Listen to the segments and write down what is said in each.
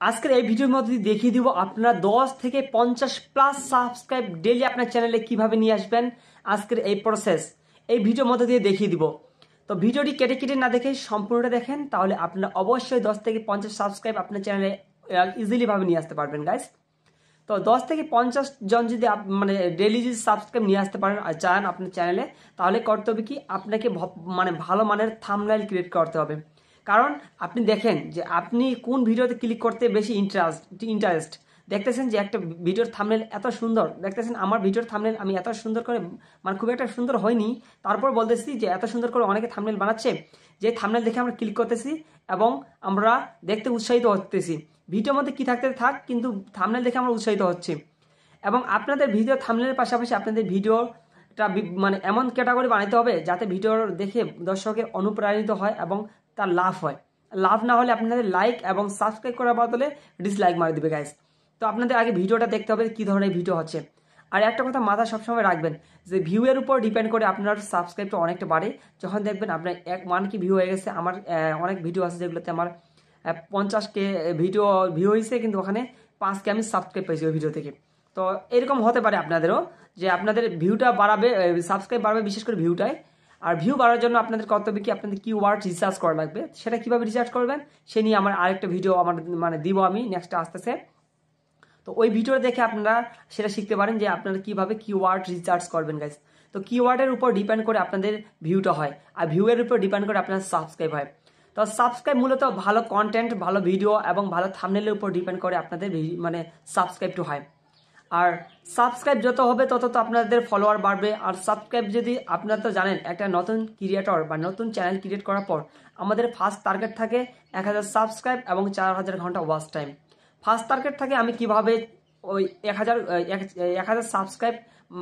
আজকের এই ভিডিওর মধ্যে দেখিয়ে দিব আপনারা 10 থেকে 50 প্লাস সাবস্ক্রাইব ডেইলি আপনার চ্যানেলে কিভাবে নিয়ে আসবেন। আজকের এই প্রসেস এই ভিডিওর মধ্যে দিয়ে দেখিয়ে দিব। তো ভিডিওটি কেটে কেটে না দেখে সম্পূর্ণটা দেখেন, তাহলে আপনারা অবশ্যই 10 থেকে 50 সাবস্ক্রাইব আপনার চ্যানেলে ইজিলি ভাবে নিয়ে আসতে পারবেন গাইস। তো 10 থেকে 50 জন যদি মানে ডেইলি যদি সাবস্ক্রাইব নিয়ে আসতে পারেন আর চান আপনার চ্যানেলে, তাহলে করতে হবে কি আপনাকে মানে ভালো মানের থাম্বনেল ক্রিয়েট করতে হবে। কারণ আপনি দেখেন যে আপনি কোন ভিডিওতে ক্লিক করতে বেশি ইন্টারেস্ট দেখতেছেন, যে একটা ভিডিওর থাম্বনেল এত সুন্দর দেখতেছেন। আমার ভিডিওর থাম্বনেল আমি এত সুন্দর করে মানে খুব একটা সুন্দর হয়নি, তারপর বলতেছি যে এত সুন্দর করে অনেকে থাম্বনেল বানাচ্ছে, যে থাম্বনেল দেখে আমরা ক্লিক করতেছি এবং আমরা দেখতে উৎসাহিত হতেছি। ভিডিওর মধ্যে কি থাকতে থাক, কিন্তু থাম্বনেল দেখে আমরা উৎসাহিত হচ্ছি। এবং আপনাদের ভিডিও থাম্বনেলের পাশাপাশি আপনাদের ভিডিওটা মানে এমন ক্যাটাগরি বানাতে হবে যাতে ভিডিও দেখে দর্শকের অনুপ্রাণিত হয় এবং তার লাভ হয়। লাভ না হলে আপনাদের লাইক এবং সাবস্ক্রাইব করার বদলে ডিসলাইক মারি দিবে গাইস। তো আপনাদের আগে ভিডিওটা দেখতে হবে কী ধরনের ভিডিও হচ্ছে। আর একটা কথা মাথা সবসময় রাখবেন যে ভিউয়ের উপর ডিপেন্ড করে আপনার সাবস্ক্রাইবটা অনেকটা বাড়ে। যখন দেখবেন আপনার 1 কে ভিউ হয়ে গেছে, আমার অনেক ভিডিও আছে যেগুলোতে আমার 50K ভিডিও ভিউ হয়েছে, কিন্তু ওখানে 5K আমি সাবস্ক্রাইব পেয়েছি ওই ভিডিও থেকে। তো এরকম হতে পারে আপনাদেরও, যে আপনাদের ভিউটা বাড়াবে, সাবস্ক্রাইব বাড়বে বিশেষ করে ভিউটায়। আর ভিউ বাড়ার জন্য আপনাদের কর্তব্য কি আপনাদের কিওয়ার্ড রিসার্চ করা লাগবে। সেটা কিভাবে রিসার্চ করবেন সে নিয়ে আমার আরেকটা ভিডিও আমার মানে দিব আমি নেক্সট আসতেছে। তো ওই ভিডিওটা দেখে আপনারা সেটা শিখতে পারেন যে আপনারা কিভাবে কিওয়ার্ড রিসার্চ করবেন গাইস। তো কিওয়ার্ডের উপর ডিপেন্ড করে আপনাদের ভিউটা হয়, আর ভিউয়ের উপর ডিপেন্ড করে আপনার সাবস্ক্রাইব হয়। তো সাবস্ক্রাইব মূলত ভালো কন্টেন্ট, ভালো ভিডিও এবং ভালো থাম্বনেলের উপর ডিপেন্ড করে আপনাদের মানে সাবস্ক্রাইবটা হয়। আর সাবস্ক্রাইব যত হবে তত তো আপনাদের ফলোয়ার বাড়বে। আর সাবস্ক্রাইব যদি আপনারা তো জানেন, একটা নতুন ক্রিয়েটর বা নতুন চ্যানেল ক্রিয়েট করার পর আমাদের ফার্স্ট টার্গেট থাকে 1000 সাবস্ক্রাইব এবং 4000 ঘন্টা ওয়াচ টাইম। ফার্স্ট টার্গেট থাকে আমি কিভাবে ওই 1000 সাবস্ক্রাইব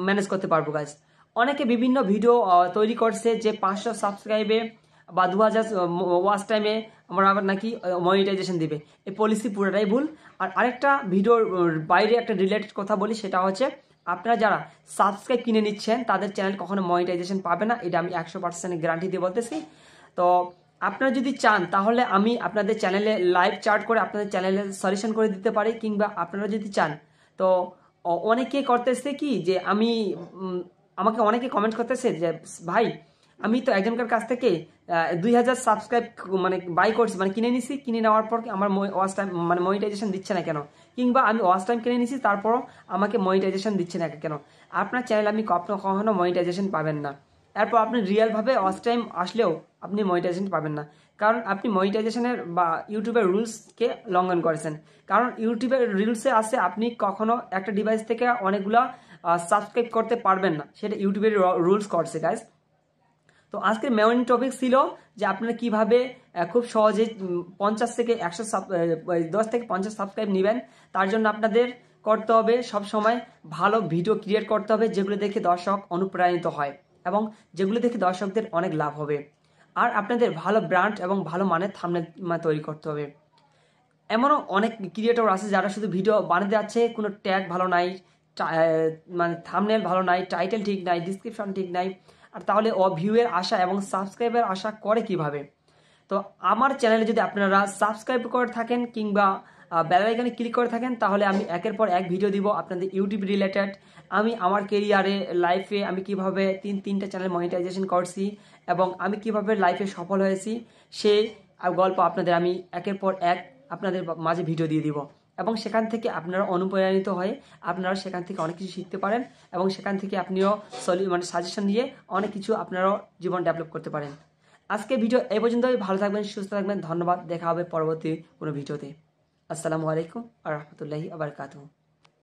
ম্যানেজ করতে পারবো গাইজ। অনেকে বিভিন্ন ভিডিও তৈরি করছে যে 500 সাবস্ক্রাইবে বা 2000 ওয়াচ টাইমে আমরা আবার নাকি মনিটাইজেশন দিবে। এই পলিসি পুরোটাই ভুল। আর আরেকটা ভিডিওর বাইরে একটা রিলেটেড কথা বলি, সেটা হচ্ছে আপনারা যারা সাবস্ক্রাইব কিনে নিচ্ছেন তাদের চ্যানেল কখনো মনিটাইজেশন পাবে না, এটা আমি 100% গ্যারান্টি দিয়ে বলতেছি। তো আপনারা যদি চান তাহলে আমি আপনাদের চ্যানেলে লাইভ চার্ট করে আপনাদের চ্যানেলে সলিউশন করে দিতে পারি, কিংবা আপনারা যদি চান তো অনেকে করতেছে কি যে আমাকে অনেকে কমেন্ট করতেছে যে ভাই আমি তো একজনকার কাছ থেকে 2000 সাবস্ক্রাইব মানে বাই করছি, মানে কিনে নিছি, কিনে নেওয়ার পর আমার ওয়াচ টাইম মানে মনিটাইজেশন দিচ্ছে না কেন, কিংবা আমি ওয়াচ টাইম কিনে নিছি তারপরও আমাকে মনিটাইজেশন দিচ্ছে না কেন। আপনার চ্যানেল আপনি কখনো মনিটাইজেশন পাবেন না। এরপর আপনি রিয়েলভাবে ওয়াচ টাইম আসলেও আপনি মনিটাইজেশন পাবেন না, কারণ আপনি মনিটাইজেশনের বা ইউটিউবের রুলসকে লঙ্ঘন করেছেন। কারণ ইউটিউবের রুলসে আছে আপনি কখনো একটা ডিভাইস থেকে অনেকগুলো সাবস্ক্রাইব করতে পারবেন না, সেটা ইউটিউবের রুলস করছে গাইজ। তো আজকের মেইন টপিক ছিল যে আপনারা কিভাবে খুব সহজে 50 থেকে 100 10 থেকে 50 সাবস্ক্রাইব নেবেন। তার জন্য আপনাদের করতে হবে সব সময় ভালো ভিডিও ক্রিয়েট করতে হবে, যেগুলো দেখে দর্শক অনুপ্রাণিত হয় এবং যেগুলো দেখে দর্শকদের অনেক লাভ হবে। আর আপনাদের ভালো ব্র্যান্ড এবং ভালো মানের থাম্বনেল তৈরি করতে হবে। এমনও অনেক ক্রিয়েটর আছে যারা শুধু ভিডিও বানাতে যাচ্ছে, কোনো ট্যাগ ভালো নাই, মানে থাম্বনেল ভালো নাই, টাইটেল ঠিক নাই, ডিসক্রিপশন ঠিক নাই। আর তাহলে ভিউয়ের আশা এবং সাবস্ক্রাইবের আশা করে কিভাবে? তো আমার চ্যানেলে যদি আপনারা সাবস্ক্রাইব করে থাকেন কিংবা বেল আইকনে ক্লিক করে থাকেন, তাহলে আমি একের পর এক ভিডিও দিব আপনাদের ইউটিউব রিলেটেড। আমি আমার কেরিয়ারে লাইফে আমি কিভাবে তিনটা চ্যানেল মনিটাইজেশন করছি এবং আমি কিভাবে লাইফে সফল হয়েছি সেই গল্প আপনাদের আমি একের পর এক আপনাদের মাঝে ভিডিও দিয়ে দিব। এবং সেখান থেকে আপনারা অনুপ্রাণিত হয়ে আপনারা সেখান থেকে অনেক কিছু শিখতে পারেন এবং সেখান থেকে আপনিও মানে সাজেশন নিয়ে অনেক কিছু আপনারাও জীবন ডেভেলপ করতে পারেন। আজকে ভিডিও এই পর্যন্তই। ভালো থাকবেন, সুস্থ থাকবেন। ধন্যবাদ। দেখা হবে পরবর্তী কোনো ভিডিওতে। আসসালামু আলাইকুম ওয়া রাহমাতুল্লাহি ওয়া বারাকাতুহু।